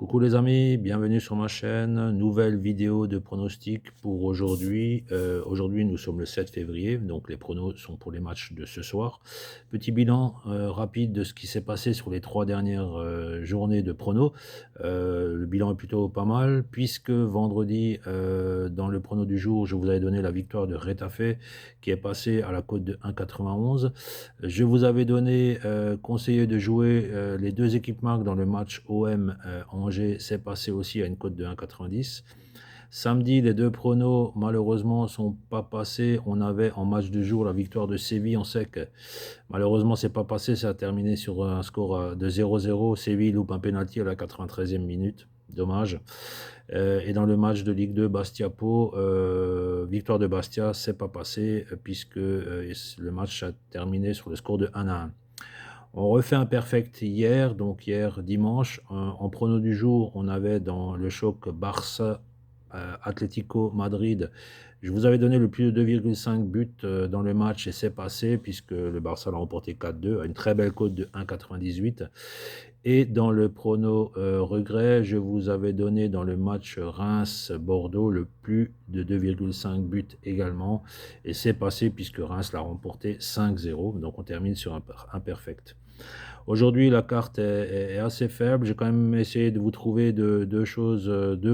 Coucou les amis, bienvenue sur ma chaîne, nouvelle vidéo de pronostics pour aujourd'hui. Aujourd'hui nous sommes le 7 février, donc les pronos sont pour les matchs de ce soir. Petit bilan rapide de ce qui s'est passé sur les 3 dernières journées de pronos. Le bilan est plutôt pas mal, puisque vendredi, dans le prono du jour, je vous avais donné la victoire de Retafe, qui est passée à la cote de 1,91. Je vous avais donné conseillé de jouer les deux équipes marques dans le match OM Angers, c'est passé aussi à une cote de 1,90. Samedi, les deux pronos malheureusement sont pas passés. On avait en match du jour la victoire de Séville. On sait que malheureusement c'est pas passé. Ça a terminé sur un score de 0-0. Séville loupe un penalty à la 93e minute. Dommage. Et dans le match de Ligue 2, Bastia-Pau, victoire de Bastia, c'est pas passé puisque le match a terminé sur le score de 1-1. On refait un perfect hier, donc hier dimanche. En prono du jour, on avait dans le choc Barça Atlético Madrid. Je vous avais donné le plus de 2,5 buts dans le match et c'est passé puisque le Barça l'a remporté 4-2 à une très belle cote de 1,98. Et dans le prono regret, je vous avais donné dans le match Reims-Bordeaux le plus de 2,5 buts également. Et c'est passé puisque Reims l'a remporté 5-0. Donc on termine sur un perfect. Aujourd'hui, la carte est assez faible. J'ai quand même essayé de vous trouver deux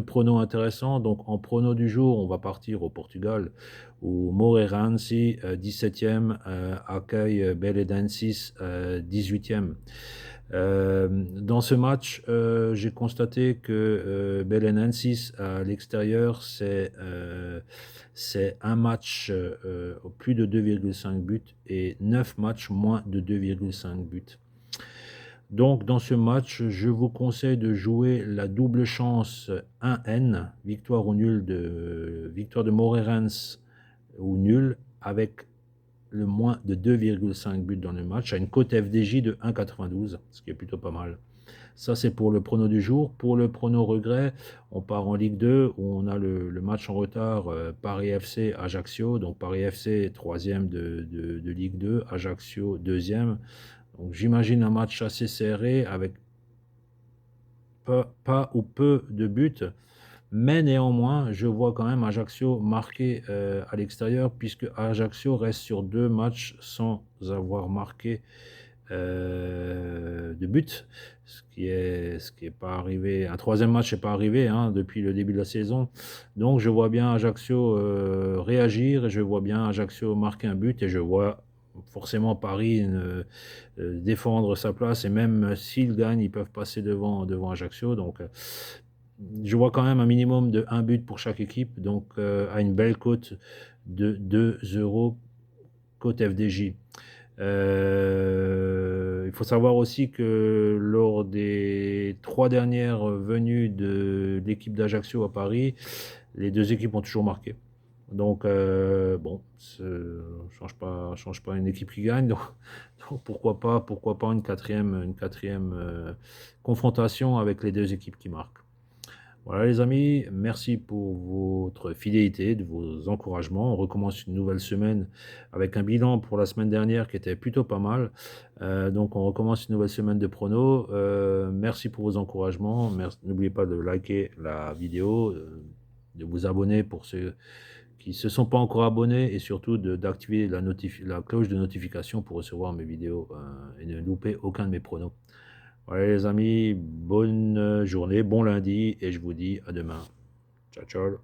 pronos intéressants. Donc en prono du jour, on va partir au Portugal où Moreirense, 17e, accueille Belenenses, 18e. Dans ce match, j'ai constaté que Belenenses à l'extérieur, c'est un match plus de 2,5 buts et 9 matchs moins de 2,5 buts. Donc dans ce match, je vous conseille de jouer la double chance 1N, victoire de Moreirense ou nul, avec le moins de 2,5 buts dans le match, à une cote FDJ de 1,92, ce qui est plutôt pas mal. Ça, c'est pour le prono du jour. Pour le prono regret, on part en Ligue 2, où on a le match en retard Paris FC Ajaccio. Donc Paris FC, 3e de Ligue 2, Ajaccio, 2e. Donc j'imagine un match assez serré, avec pas ou peu de buts. Mais néanmoins, je vois quand même Ajaccio marquer à l'extérieur, puisque Ajaccio reste sur 2 matchs sans avoir marqué de but, ce qui est pas arrivé. Un troisième match n'est pas arrivé depuis le début de la saison. Donc je vois bien Ajaccio réagir, et je vois bien Ajaccio marquer un but, et je vois forcément Paris défendre sa place, et même s'ils gagnent, ils peuvent passer devant Ajaccio. Donc je vois quand même un minimum de 1 but pour chaque équipe, donc à une belle cote de 2 euros, cote FDJ. Il faut savoir aussi que lors des 3 dernières venues de l'équipe d'Ajaccio à Paris, les deux équipes ont toujours marqué. Donc bon, ça change pas une équipe qui gagne. Donc pourquoi pas une quatrième confrontation avec les deux équipes qui marquent. Voilà les amis, merci pour votre fidélité, de vos encouragements. On recommence une nouvelle semaine avec un bilan pour la semaine dernière qui était plutôt pas mal. Donc on recommence une nouvelle semaine de pronos. Merci pour vos encouragements. N'oubliez pas de liker la vidéo, de vous abonner pour ceux qui ne se sont pas encore abonnés, et surtout d'activer la cloche de notification pour recevoir mes vidéos et ne louper aucun de mes pronos. Voilà les amis, bonne journée, bon lundi, et je vous dis à demain. Ciao, ciao.